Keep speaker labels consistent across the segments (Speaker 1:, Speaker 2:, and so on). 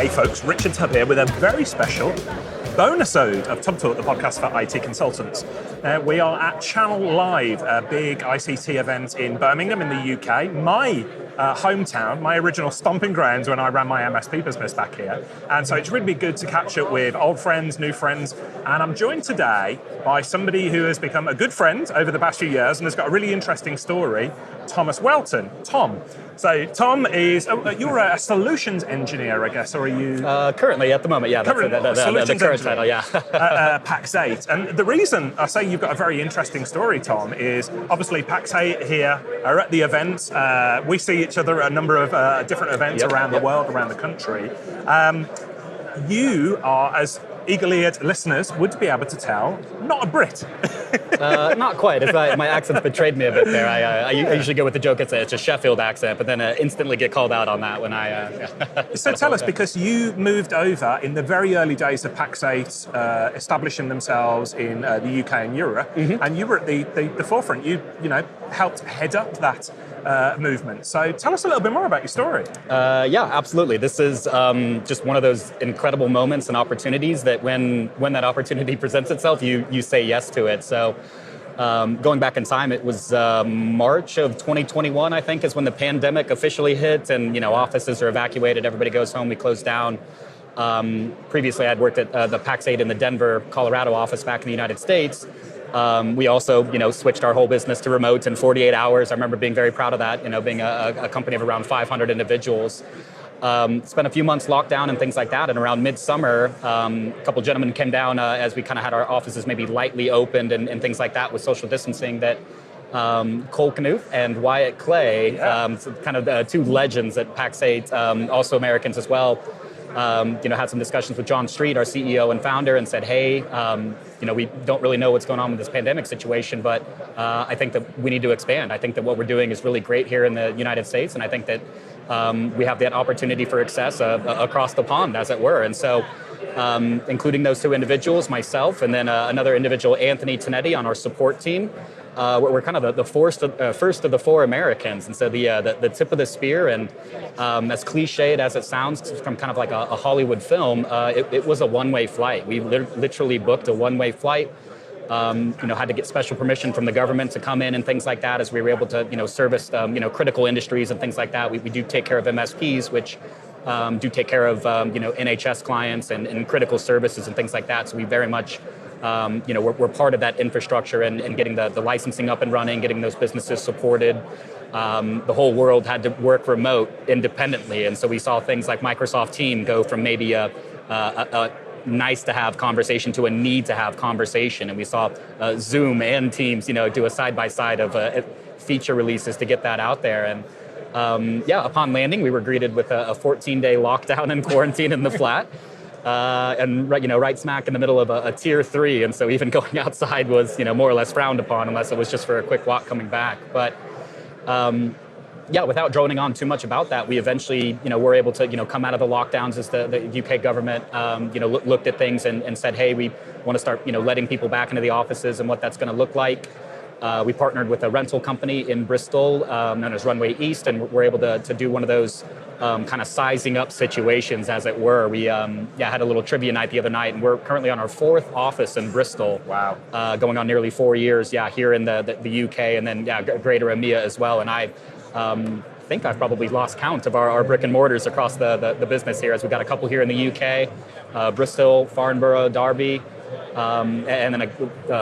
Speaker 1: Hey folks, Richard Tubb here with a very special bonusode of Tubb Talk, the podcast for IT consultants. We are at Channel Live, a big ICT event in Birmingham in the UK. My hometown, my original stomping grounds when I ran my MSP business back here. And so it's really good to catch up with old friends, new friends. And I'm joined today by somebody who has become a good friend over the past few years and has got a really interesting story, Thomas Welton. Tom. So Tom is, you're a solutions engineer, I guess, or are you?
Speaker 2: Currently, at the moment, yeah, that's the current title, yeah.
Speaker 1: PAX 8. And the reason I say you've got a very interesting story, Tom, is obviously PAX 8 here are at the event. We see each other at a number of different events around the world, around the country. You are, as eagle-eared listeners would be able to tell, not a Brit.
Speaker 2: Not quite. My accent's betrayed me a bit there. I usually go with the joke, it's a Sheffield accent, but then instantly get called out on that when I...
Speaker 1: So tell us, because you moved over in the very early days of PAX 8, establishing themselves in the UK and Europe, and you were at the forefront. You helped head up that movement. So tell us a little bit more about your story.
Speaker 2: Yeah, absolutely. This is just one of those incredible moments and opportunities that when that opportunity presents itself, you say yes to it. So going back in time, it was March of 2021, I think, is when the pandemic officially hit and, offices are evacuated, everybody goes home, we close down. Previously, I'd worked at the PAX 8 in the Denver, Colorado office back in the United States. We also, switched our whole business to remote in 48 hours. I remember being very proud of that, being a company of around 500 individuals. Spent a few months locked down and things like that. And around midsummer, a couple gentlemen came down as we kind of had our offices maybe lightly opened and things like that with social distancing that Cole Knuth and Wyatt Clay, kind of two legends at PAX 8, also Americans as well, had some discussions with John Street, our CEO and founder, and said, hey, we don't really know what's going on with this pandemic situation, but I think that we need to expand. I think that what we're doing is really great here in the United States, and I think that we have that opportunity for access across the pond, as it were. And so, including those two individuals, myself, and then another individual, Anthony Tonetti, on our support team, we're kind of the first of the four Americans. And so the tip of the spear, and as cliched as it sounds from kind of like a Hollywood film, it was a one-way flight. We literally booked a one-way flight. Had to get special permission from the government to come in and things like that, as we were able to, service, critical industries and things like that. We do take care of MSPs, which do take care of, NHS clients and critical services and things like that. So we very much, we're part of that infrastructure and getting the licensing up and running, getting those businesses supported. The whole world had to work remote independently. And so we saw things like Microsoft Teams go from maybe a nice to have conversation to a need to have conversation. And we saw Zoom and Teams, do a side-by-side of feature releases to get that out there. And upon landing, we were greeted with a 14-day lockdown and quarantine in the flat. And right smack in the middle of a tier 3. And so even going outside was, more or less frowned upon, unless it was just for a quick walk coming back. But without droning on too much about that, we eventually, were able to, come out of the lockdowns as the UK government, looked at things and said, hey, we want to start, letting people back into the offices and what that's going to look like. We partnered with a rental company in Bristol known as Runway East, and we're able to do one of those kind of sizing up situations, as it were. We had a little trivia night the other night, and we're currently on our 4th office in Bristol. Wow. Going on nearly 4 years, here in the UK, and then greater EMEA as well. And I think I've probably lost count of our brick and mortars across the business here, as we've got a couple here in the UK, Bristol, Farnborough, Derby, and then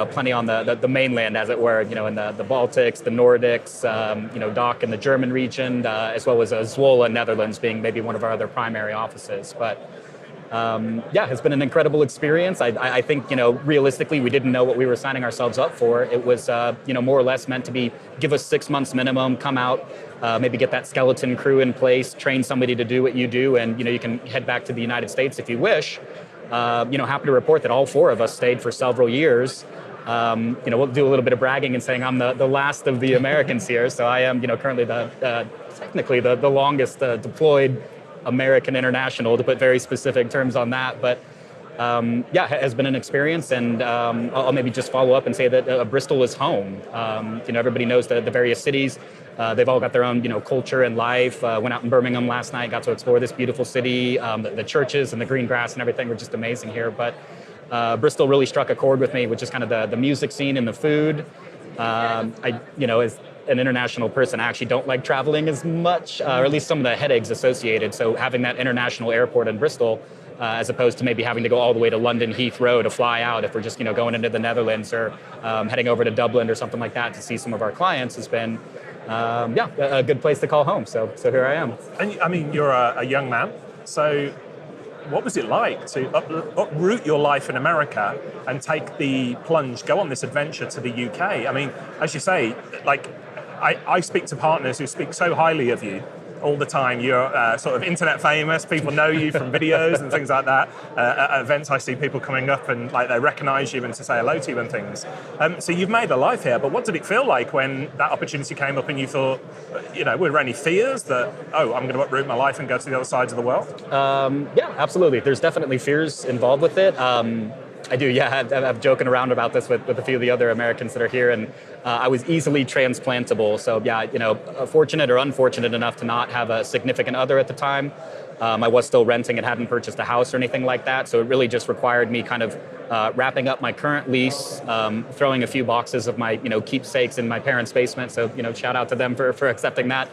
Speaker 2: plenty on the mainland, as it were, in the Baltics, the Nordics, DACH in the German region, as well as Zwolle, Netherlands, being maybe one of our other primary offices. But it's been an incredible experience. I think, realistically, we didn't know what we were signing ourselves up for. It was, more or less meant to be, give us 6 months minimum, come out, maybe get that skeleton crew in place, train somebody to do what you do, and, you can head back to the United States if you wish. Happy to report that all 4 of us stayed for several years. We'll do a little bit of bragging and saying I'm the last of the Americans here. So I am, currently technically the longest deployed American international, to put very specific terms on that. But has been an experience, and I'll maybe just follow up and say that Bristol is home. Everybody knows the various cities. They've all got their own, culture and life. Went out in Birmingham last night, got to explore this beautiful city. The churches and the green grass and everything were just amazing here. But Bristol really struck a chord with me, which is kind of the music scene and the food. As an international person, I actually don't like traveling as much, or at least some of the headaches associated. So having that international airport in Bristol, as opposed to maybe having to go all the way to London Heathrow to fly out if we're just going into the Netherlands, or heading over to Dublin or something like that to see some of our clients, has been a good place to call home. So here I am.
Speaker 1: And you're a young man, so what was it like to uproot your life in America and take the plunge, go on this adventure to the UK? I mean, as you say, I speak to partners who speak so highly of you all the time. You're sort of internet famous. People know you from videos and things like that. At events, I see people coming up and they recognize you and to say hello to you and things. So you've made a life here, but what did it feel like when that opportunity came up and you thought, were there any fears that, I'm going to uproot my life and go to the other sides of the world?
Speaker 2: Yeah, absolutely. There's definitely fears involved with it. I do, yeah. I'm joking around about this with a few of the other Americans that are here, and I was easily transplantable. So yeah, fortunate or unfortunate enough to not have a significant other at the time. I was still renting and hadn't purchased a house or anything like that. So it really just required me kind of wrapping up my current lease, throwing a few boxes of my keepsakes in my parents' basement. So shout out to them for accepting that.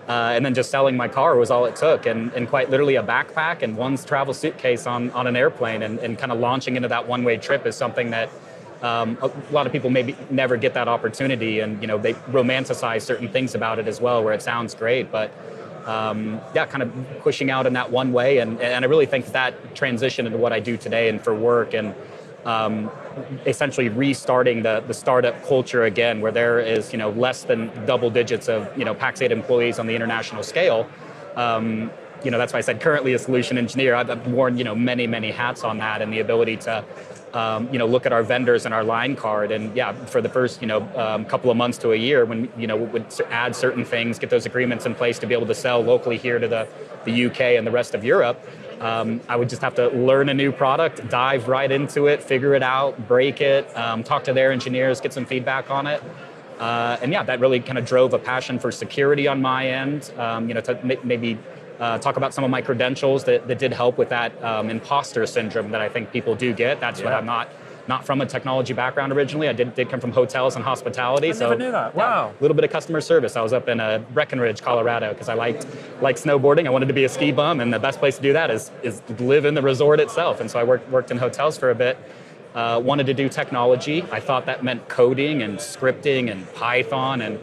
Speaker 2: And then just selling my car was all it took, and quite literally a backpack and one travel suitcase on an airplane, and kind of launching into that one-way trip is something that a lot of people maybe never get that opportunity, and they romanticize certain things about it as well, where it sounds great, but kind of pushing out in that one way, and I really think that transition into what I do today and for work, and essentially restarting the startup culture again, where there is less than double digits of Pax8 employees on the international scale. That's why I said currently a solution engineer. I've worn many hats on that, and the ability to look at our vendors and our line card, and for the first couple of months to a year, when we would add certain things, get those agreements in place to be able to sell locally here to the UK and the rest of Europe. I would just have to learn a new product, dive right into it, figure it out, break it, talk to their engineers, get some feedback on it. That really kind of drove a passion for security on my end, to maybe talk about some of my credentials that did help with that imposter syndrome that I think people do get. That's what I'm not from a technology background originally. I did come from hotels and hospitality.
Speaker 1: I never knew that. Wow.
Speaker 2: A little bit of customer service. I was up in Breckenridge, Colorado, because I liked snowboarding. I wanted to be a ski bum, and the best place to do that is live in the resort itself. And so I worked in hotels for a bit. Wanted to do technology. I thought that meant coding and scripting and Python, and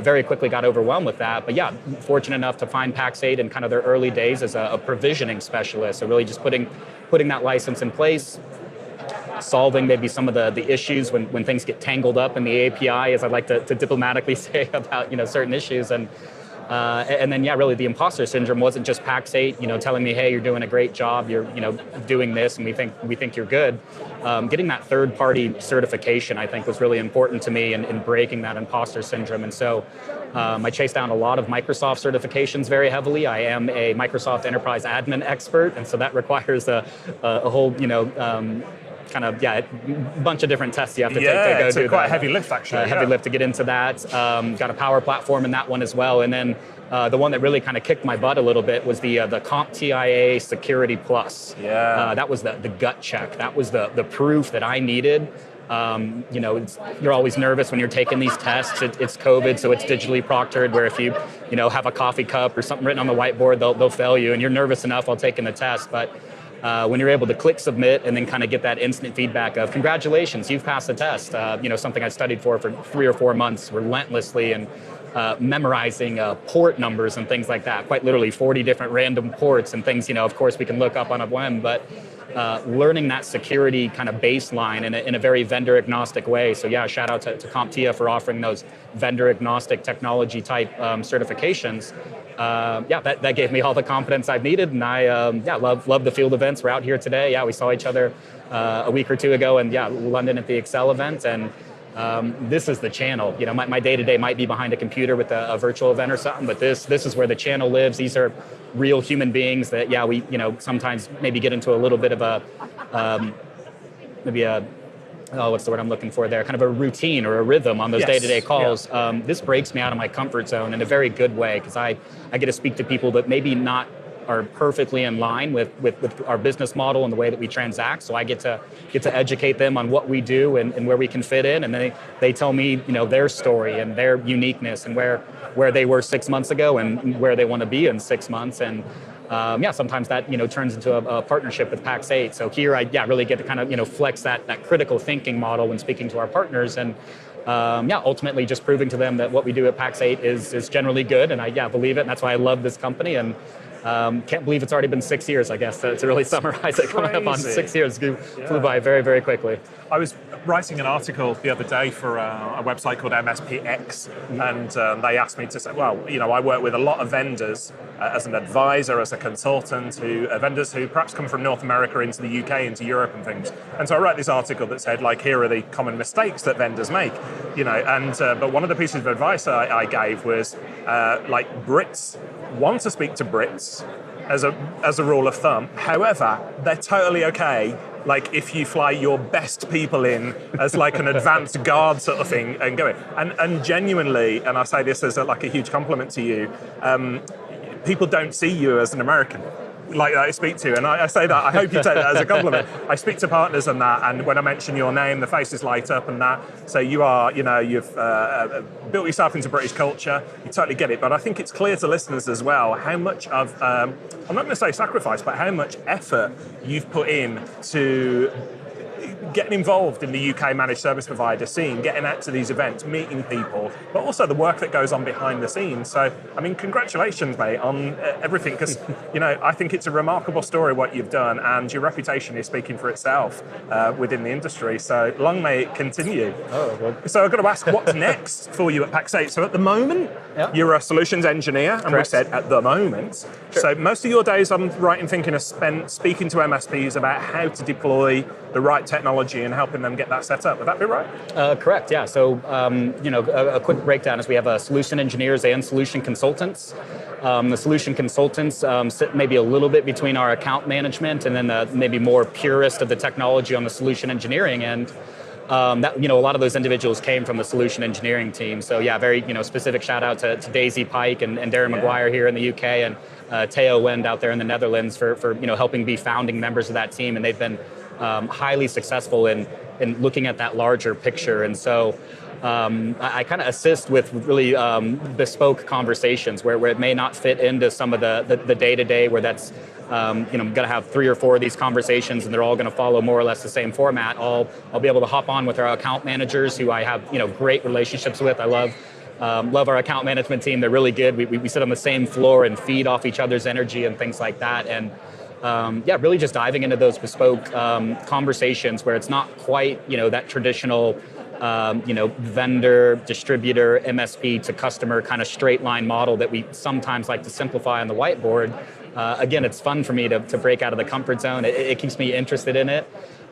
Speaker 2: very quickly got overwhelmed with that. But fortunate enough to find Pax8 in kind of their early days as a provisioning specialist. So really just putting that license in place, solving maybe some of the issues when things get tangled up in the API, as I like to diplomatically say about certain issues, and then really the imposter syndrome wasn't just Pax8 telling me, hey, you're doing a great job, you're doing this, and we think you're good. Getting that third party certification, I think, was really important to me in breaking that imposter syndrome. And so I chased down a lot of Microsoft certifications very heavily. I am a Microsoft Enterprise Admin expert, and so that requires a whole bunch of different tests you have to take to go do that.
Speaker 1: It's quite a heavy lift, actually.
Speaker 2: Heavy lift to get into that. Got a Power Platform in that one as well. And then the one that really kind of kicked my butt a little bit was the CompTIA Security Plus. That was the gut check. That was the proof that I needed. You're always nervous when you're taking these tests. It's COVID, so it's digitally proctored, where if you have a coffee cup or something written on the whiteboard, they'll fail you, and you're nervous enough while taking the test. But when you're able to click submit and then kind of get that instant feedback of congratulations, you've passed the test. Something I studied for 3 or 4 months relentlessly, and memorizing port numbers and things like that. Quite literally 40 different random ports and things, of course we can look up on a whim, but learning that security kind of baseline in a very vendor agnostic way. So shout out to CompTIA for offering those vendor agnostic technology type certifications. That gave me all the confidence I've needed, and I love the field events. We're out here today. We saw each other a week or two ago, and London at the Excel event, and this is the channel. My day-to-day might be behind a computer with a virtual event or something, but this is where the channel lives. These are real human beings that we sometimes maybe get into a little bit of a maybe a what's the word I'm looking for there? Kind of a routine or a rhythm on those
Speaker 1: Yes.
Speaker 2: day-to-day calls.
Speaker 1: Yeah.
Speaker 2: This breaks me out of my comfort zone in a very good way because I get to speak to people that maybe not are perfectly in line with our business model and the way that we transact. So I get to educate them on what we do and where we can fit in, and they tell me their story and their uniqueness and where they were 6 months ago and where they want to be in 6 months. And sometimes that turns into a partnership with Pax8. So here I really get to kind of flex that critical thinking model when speaking to our partners, and ultimately just proving to them that what we do at Pax8 is generally good, and I believe it, and that's why I love this company. And can't believe it's already been 6 years, I guess, to really summarize it. Coming up on 6 years, flew by very, very quickly.
Speaker 1: I was writing an article the other day for a website called MSPX, and they asked me to say, well, I work with a lot of vendors as an advisor, as a consultant, vendors who perhaps come from North America into the UK, into Europe and things. And so I wrote this article that said, like, here are the common mistakes that vendors make, but one of the pieces of advice I gave was, Brits want to speak to Brits as a rule of thumb. However, they're totally okay, like, if you fly your best people in as like an advanced guard sort of thing and go in. And genuinely, and I say this as a huge compliment to you, people don't see you as an American like that I speak to, and I say that, I hope you take that as a compliment. I speak to partners and that, and when I mention your name, the faces light up and that. So you are, you've built yourself into British culture, you totally get it, but I think it's clear to listeners as well how much of, I'm not going to say sacrifice, but how much effort you've put in to getting involved in the UK managed service provider scene, getting out to these events, meeting people, but also the work that goes on behind the scenes. So, I mean, congratulations, mate, on everything, because, I think it's a remarkable story what you've done, and your reputation is speaking for itself within the industry. So, long may it continue.
Speaker 2: Oh, well.
Speaker 1: So, I've got to ask, what's next for you at Pax8? So, at the moment, you're a solutions engineer, and we said at the moment. Sure. So, most of your days, I'm right in thinking, are spent speaking to MSPs about how to deploy the right technology and helping them get that set up. Would that be right?
Speaker 2: Correct, yeah. So, a quick breakdown is we have solution engineers and solution consultants. The solution consultants sit maybe a little bit between our account management and then the maybe more purist of the technology on the solution engineering end. A lot of those individuals came from the solution engineering team. So very specific shout out to Daisy Pike and Darren McGuire here in the UK, and Theo Wend out there in the Netherlands for helping be founding members of that team, and they've been highly successful in looking at that larger picture. And so I kind of assist with really bespoke conversations where it may not fit into some of the day-to-day, where that's I'm going to have 3 or 4 of these conversations and they're all going to follow more or less the same format. I'll be able to hop on with our account managers who I have great relationships with. I love our account management team. They're really good. We sit on the same floor and feed off each other's energy and things like that. And really just diving into those bespoke conversations where it's not quite, that traditional, vendor, distributor, MSP to customer kind of straight line model that we sometimes like to simplify on the whiteboard. Again, it's fun for me to break out of the comfort zone. It keeps me interested in it.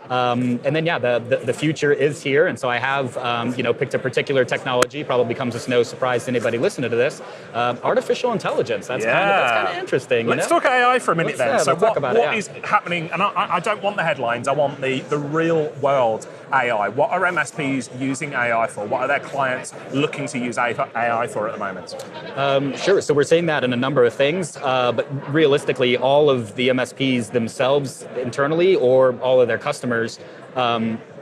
Speaker 2: And then, the future is here. And so I have, picked a particular technology, probably comes as no surprise to anybody listening to this, artificial intelligence. That's kind of interesting.
Speaker 1: Let's talk AI for a minute then. So what is happening? And I don't want the headlines. I want the real world AI. What are MSPs using AI for? What are their clients looking to use AI for at the moment?
Speaker 2: Sure. So we're seeing that in a number of things, but realistically, all of the MSPs themselves internally or all of their customers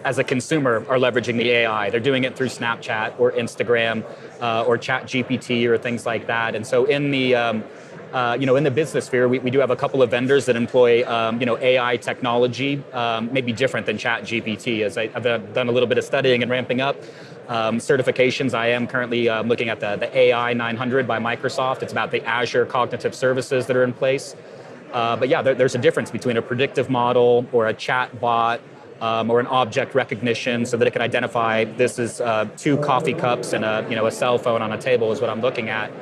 Speaker 2: as a consumer are leveraging the AI. They're doing it through Snapchat or Instagram or ChatGPT or things like that. And so in the in the business sphere, we do have a couple of vendors that employ AI technology, maybe different than ChatGPT. As I've done a little bit of studying and ramping up certifications, I am currently looking at the AI 900 by Microsoft. It's about the Azure cognitive services that are in place. There's a difference between a predictive model or a chat bot or an object recognition, so that it can identify this is 2 coffee cups and a cell phone on a table is what I'm looking at.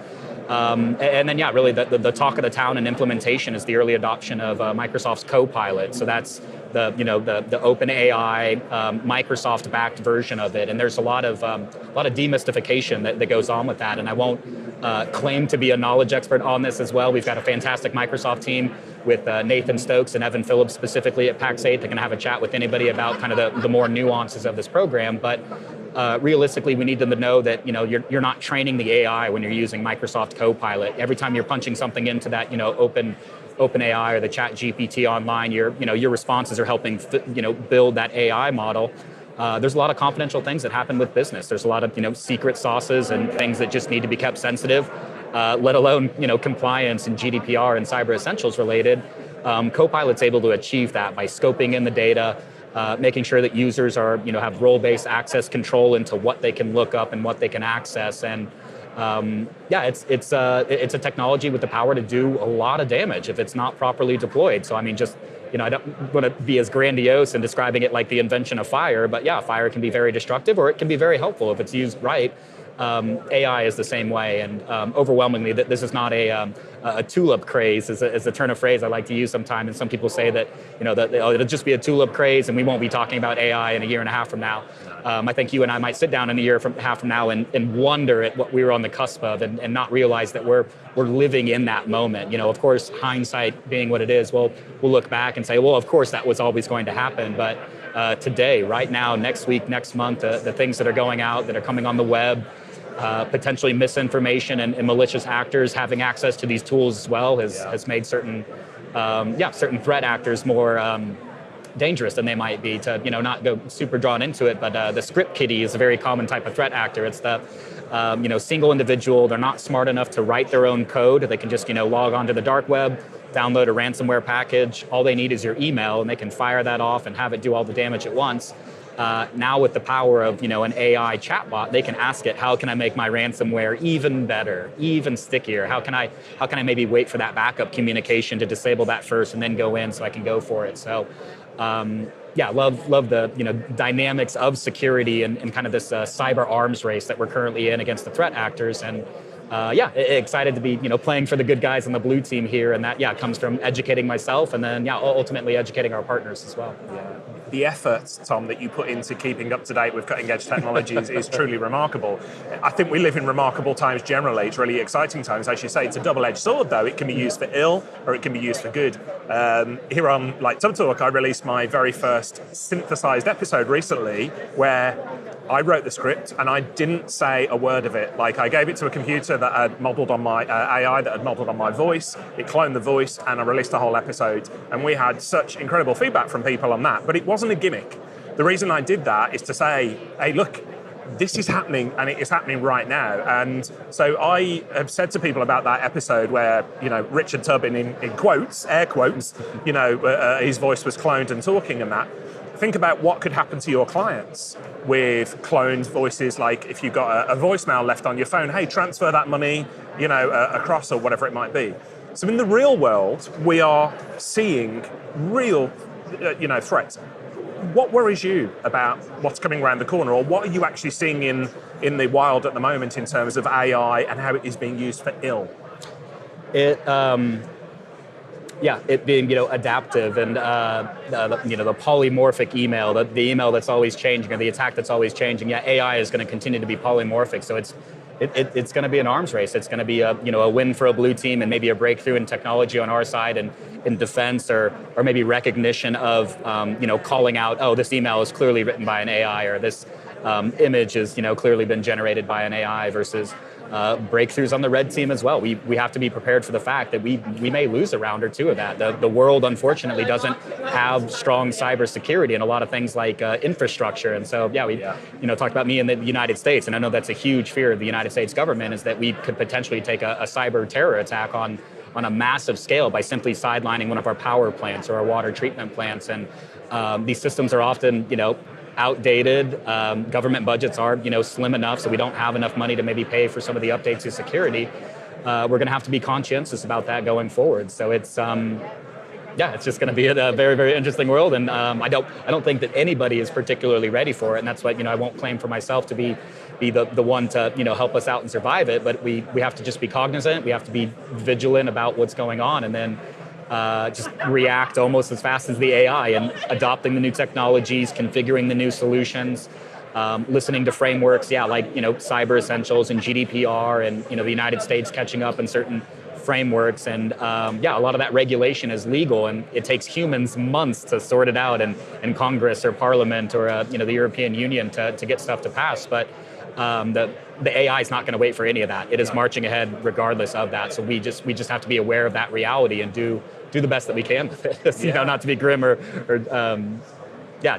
Speaker 2: Really the talk of the town and implementation is the early adoption of Microsoft's Copilot. So that's the open AI Microsoft-backed version of it, and there's a lot of demystification that goes on with that. And I won't claim to be a knowledge expert on this as well. We've got a fantastic Microsoft team with Nathan Stokes and Evan Phillips specifically at PAX 8. They're going to have a chat with anybody about kind of the more nuances of this program. But realistically, we need them to know that you're not training the AI when you're using Microsoft Copilot. Every time you're punching something into that OpenAI or the ChatGPT online, your responses are helping build that AI model. There's a lot of confidential things that happen with business. There's a lot of secret sauces and things that just need to be kept sensitive, let alone compliance and GDPR and cyber essentials related. Copilot's able to achieve that by scoping in the data, making sure that users are have role-based access control into what they can look up and what they can access. And it's a technology with the power to do a lot of damage if it's not properly deployed. So I mean, just I don't want to be as grandiose in describing it like the invention of fire, but yeah, fire can be very destructive, or it can be very helpful if it's used right. AI is the same way, and overwhelmingly, this is not a tulip craze, is a turn of phrase I like to use sometimes. And some people say that it'll just be a tulip craze, and we won't be talking about AI in a year and a half from now. I think you and I might sit down in a year and a half from now and wonder at what we were on the cusp of, and not realize that we're living in that moment. Of course, hindsight being what it is, we'll look back and say, well, of course that was always going to happen, but today, right now, next week, next month, the things that are going out, that are coming on the web, potentially misinformation and malicious actors having access to these tools as well has made certain threat actors more dangerous than they might be, to not go super drawn into it. But the script kiddie is a very common type of threat actor. It's the single individual. They're not smart enough to write their own code. They can just log onto the dark web, download a ransomware package. All they need is your email, and they can fire that off and have it do all the damage at once. Now with the power of an AI chatbot, they can ask it, how can I make my ransomware even better, even stickier? How can I maybe wait for that backup communication to disable that first and then go in so I can go for it? So love the dynamics of security and kind of this cyber arms race that we're currently in against the threat actors. And excited to be playing for the good guys on the blue team here, and that comes from educating myself and then ultimately educating our partners as well.
Speaker 1: Yeah. The effort, Tom, that you put into keeping up to date with cutting edge technologies is truly remarkable. I think we live in remarkable times generally. It's really exciting times. As you say, it's a double-edged sword, though. It can be used for ill or it can be used for good. Here on Tom Talk, I released my very first synthesized episode recently, where I wrote the script and I didn't say a word of it. Like, I gave it to a computer that had modeled on my AI, that had modeled on my voice. It cloned the voice, and I released a whole episode. And we had such incredible feedback from people on that. But it wasn't a gimmick. The reason I did that is to say, hey, look, this is happening, and it is happening right now. And so I have said to people about that episode where, Richard Tubin, in quotes, air quotes, his voice was cloned and talking and that. Think about what could happen to your clients with cloned voices. Like if you've got a voicemail left on your phone, hey, transfer that money, across, or whatever it might be. So in the real world, we are seeing real, threats. What worries you about what's coming around the corner, or what are you actually seeing in the wild at the moment in terms of AI and how it is being used for ill?
Speaker 2: It being adaptive, and the polymorphic email, the email that's always changing, or the attack that's always changing. Yeah, AI is going to continue to be polymorphic, so it's going to be an arms race. It's going to be a win for a blue team, and maybe a breakthrough in technology on our side and in defense, or maybe recognition of calling out, oh, this email is clearly written by an AI, or this image is clearly been generated by an AI, versus breakthroughs on the red team as well. We have to be prepared for the fact that we may lose a round or two of that. The world, unfortunately, doesn't have strong cybersecurity and a lot of things like infrastructure. And so, we talked about me in the United States, and I know that's a huge fear of the United States government, is that we could potentially take a cyber terror attack on a massive scale by simply sidelining one of our power plants or our water treatment plants. And these systems are often, outdated. Government budgets are, slim enough, so we don't have enough money to maybe pay for some of the updates to security. We're going to have to be conscientious about that going forward. So it's just going to be a very, very interesting world, and I don't think that anybody is particularly ready for it, and that's why I won't claim for myself to be the one to help us out and survive it. But we have to just be cognizant. We have to be vigilant about what's going on, and then just react almost as fast as the AI, and adopting the new technologies, configuring the new solutions, listening to frameworks, like cyber essentials and GDPR, and the United States catching up in certain frameworks, and a lot of that regulation is legal, and it takes humans months to sort it out in Congress or Parliament or the European Union to get stuff to pass. But the AI is not going to wait for any of that. It is marching ahead regardless of that. So we just have to be aware of that reality and do the best that we can with it. Not to be grim or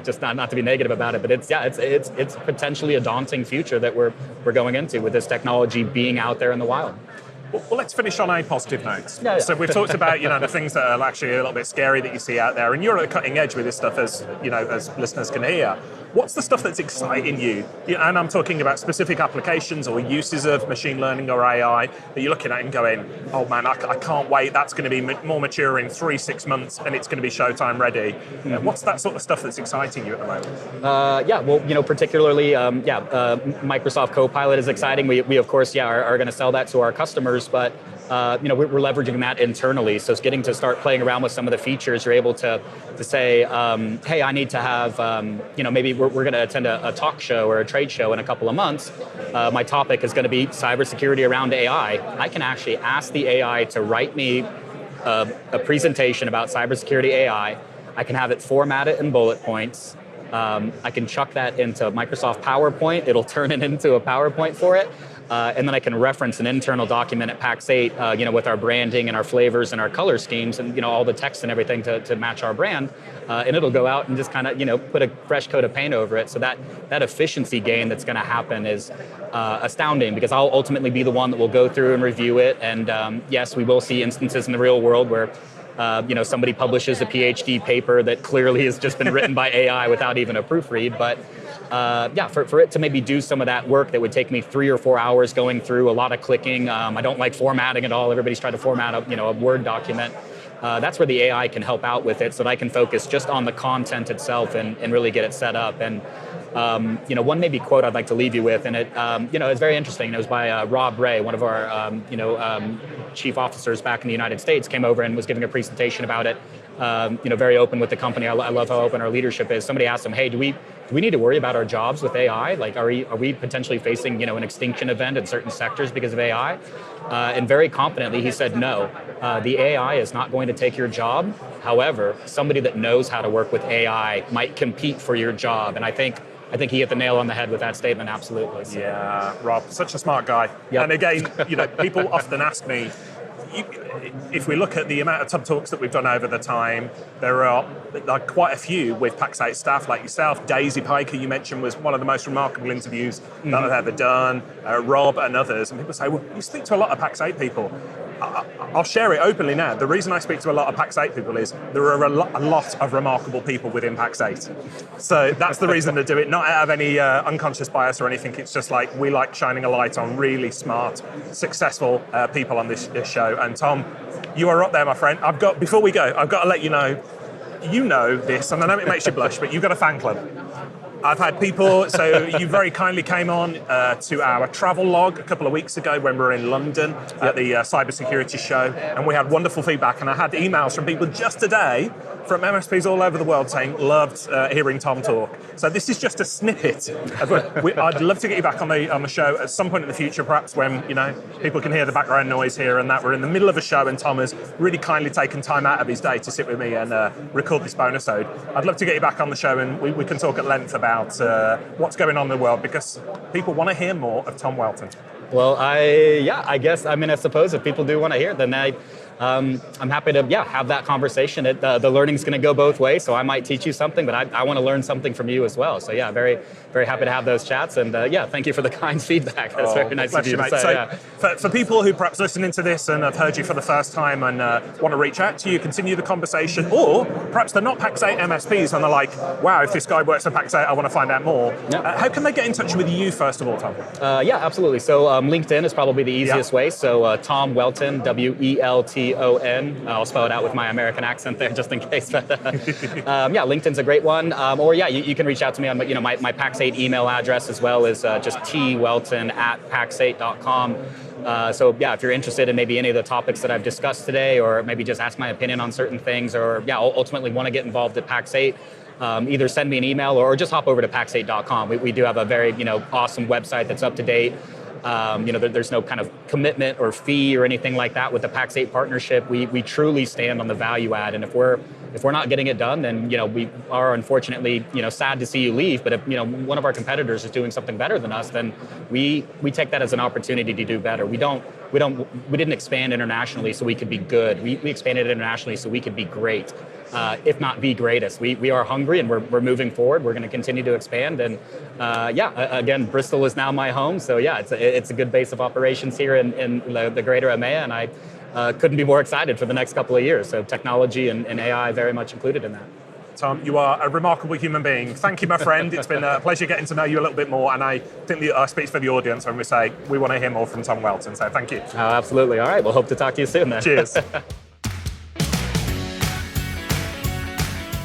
Speaker 2: just not to be negative about it, but it's potentially a daunting future that we're going into with this technology being out there in the wild.
Speaker 1: Well, let's finish on a positive note.
Speaker 2: Yeah.
Speaker 1: So we've talked about the things that are actually a little bit scary that you see out there, and you're at the cutting edge with this stuff, as as listeners can hear. What's the stuff that's exciting you? And I'm talking about specific applications or uses of machine learning or AI that you're looking at and going, oh man, I can't wait. That's going to be more mature in 3-6 months, and it's going to be showtime ready. What's that sort of stuff that's exciting you at the moment?
Speaker 2: Particularly, Microsoft Copilot is exciting. We of course, are going to sell that to our customers, but we're leveraging that internally. So it's getting to start playing around with some of the features. You're able to say, hey, I need to have, maybe we're going to attend a talk show or a trade show in a couple of months. My topic is going to be cybersecurity around AI. I can actually ask the AI to write me a presentation about cybersecurity AI. I can have it formatted in bullet points. I can chuck that into Microsoft PowerPoint. It'll turn it into a PowerPoint for it. And then I can reference an internal document at PAX 8, with our branding and our flavors and our color schemes and, all the text and everything to match our brand. And it'll go out and just kind of, put a fresh coat of paint over it. So that efficiency gain that's going to happen is astounding, because I'll ultimately be the one that will go through and review it. And yes, we will see instances in the real world where somebody publishes a PhD paper that clearly has just been written by AI without even a proofread. But for it to maybe do some of that work that would take me 3 or 4 hours going through a lot of clicking. I don't like formatting at all. Everybody's tried to format a Word document. That's where the AI can help out with it, so that I can focus just on the content itself and really get it set up. And one maybe quote I'd like to leave you with, and it it's very interesting. It was by Rob Ray, one of our chief officers back in the United States, came over and was giving a presentation about it. Very open with the company. I love how open our leadership is. Somebody asked him, hey, do we need to worry about our jobs with AI? Like, are we potentially facing an extinction event in certain sectors because of AI? And very confidently he said, no, the AI is not going to take your job. However, somebody that knows how to work with AI might compete for your job. And I think he hit the nail on the head with that statement, absolutely. So.
Speaker 1: Yeah, Rob, such a smart guy. Yep. And again, people often ask me, if we look at the amount of Tub Talks that we've done over the time, there are quite a few with PAX 8 staff like yourself. Daisy Piker, you mentioned, was one of the most remarkable interviews that I've ever done. Rob and others. And people say, well, you speak to a lot of PAX 8 people. I'll share it openly now. The reason I speak to a lot of PAX 8 people is there are a lot of remarkable people within PAX 8. So that's the reason to do it, not out of any unconscious bias or anything. It's just like we like shining a light on really smart, successful people on this show. And Tom, you are up there, my friend. Before we go, I've got to let you know this, and I know it makes you blush, but you've got a fan club. I've had people, so you very kindly came on to our travel log a couple of weeks ago when we were in London at the cybersecurity show, and we had wonderful feedback, and I had emails from people just today from MSPs all over the world saying, loved hearing Tom talk. So this is just a snippet. I'd love to get you back on the show at some point in the future, perhaps when people can hear the background noise here and that. We're in the middle of a show and Tom has really kindly taken time out of his day to sit with me and record this bonusode. I'd love to get you back on the show and we can talk at length about what's going on in the world, because people want to hear more of Tom Welton.
Speaker 2: Well, I suppose if people do want to hear it, then I'm happy to have that conversation. The learning's going to go both ways, so I might teach you something, but I want to learn something from you as well. So very, very happy to have those chats, and thank you for the kind feedback. That's very nice of you to say.
Speaker 1: So for people who perhaps listening to this and have heard you for the first time and want to reach out to you, continue the conversation, or perhaps they're not PAX 8 MSPs and they're like, wow, if this guy works at PAX 8, I want to find out more. Yep. How can they get in touch with you first of all, Tom?
Speaker 2: Absolutely. So LinkedIn is probably the easiest way. So Tom Welton, Welton. I'll spell it out with my American accent there just in case. But LinkedIn's a great one. You can reach out to me on my PAX 8 email address, as well as just twelton@pax8.com. If you're interested in maybe any of the topics that I've discussed today, or maybe just ask my opinion on certain things, or ultimately want to get involved at PAX 8, either send me an email or just hop over to pax8.com. We do have a very awesome website that's up to date. There's no kind of commitment or fee or anything like that with the Pax8 partnership. We truly stand on the value add, and if we're not getting it done, then we are unfortunately sad to see you leave. But if one of our competitors is doing something better than us, then we take that as an opportunity to do better. We didn't expand internationally so we could be good. We expanded internationally so we could be great, if not the greatest. We are hungry and we're moving forward. We're going to continue to expand. And again, Bristol is now my home. So yeah, it's a good base of operations here in the greater EMEA. And I couldn't be more excited for the next couple of years. So technology and AI very much included in that.
Speaker 1: Tom, you are a remarkable human being. Thank you, my friend. It's been a pleasure getting to know you a little bit more, and I think that speaks for the audience when we say we want to hear more from Tom Welton, so thank you.
Speaker 2: Oh, absolutely. All right, we'll hope to talk to you soon then.
Speaker 1: Cheers.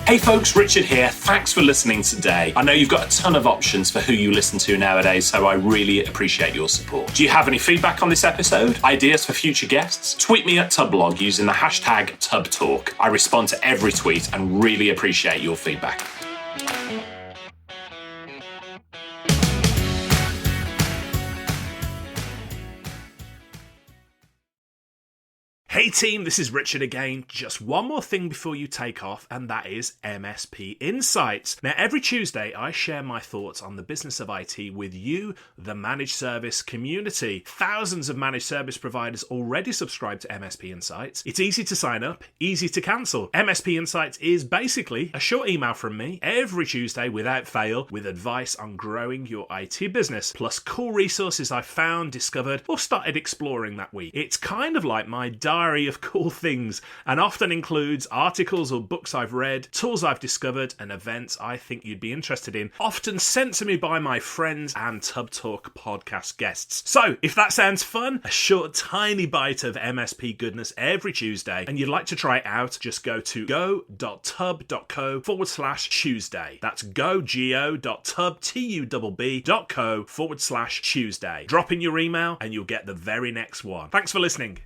Speaker 3: Hey folks, Richard here. Thanks for listening today. I know you've got a ton of options for who you listen to nowadays, so I really appreciate your support. Do you have any feedback on this episode? Ideas for future guests? Tweet me at Tubblog using the hashtag TubTalk. I respond to every tweet and really appreciate your feedback. Hey team, this is Richard again. Just one more thing before you take off, and that is MSP Insights. Now, every Tuesday, I share my thoughts on the business of IT with you, the managed service community. Thousands of managed service providers already subscribe to MSP Insights. It's easy to sign up, easy to cancel. MSP Insights is basically a short email from me every Tuesday without fail with advice on growing your IT business, plus cool resources I've found, discovered, or started exploring that week. It's kind of like my diary of cool things, and often includes articles or books I've read, tools I've discovered, and events I think you'd be interested in, often sent to me by my friends and Tub Talk podcast guests. So, if that sounds fun, a short tiny bite of MSP goodness every Tuesday, and you'd like to try it out, just go to go.tub.co/Tuesday. That's go.tub.co/Tuesday. Drop in your email and you'll get the very next one. Thanks for listening.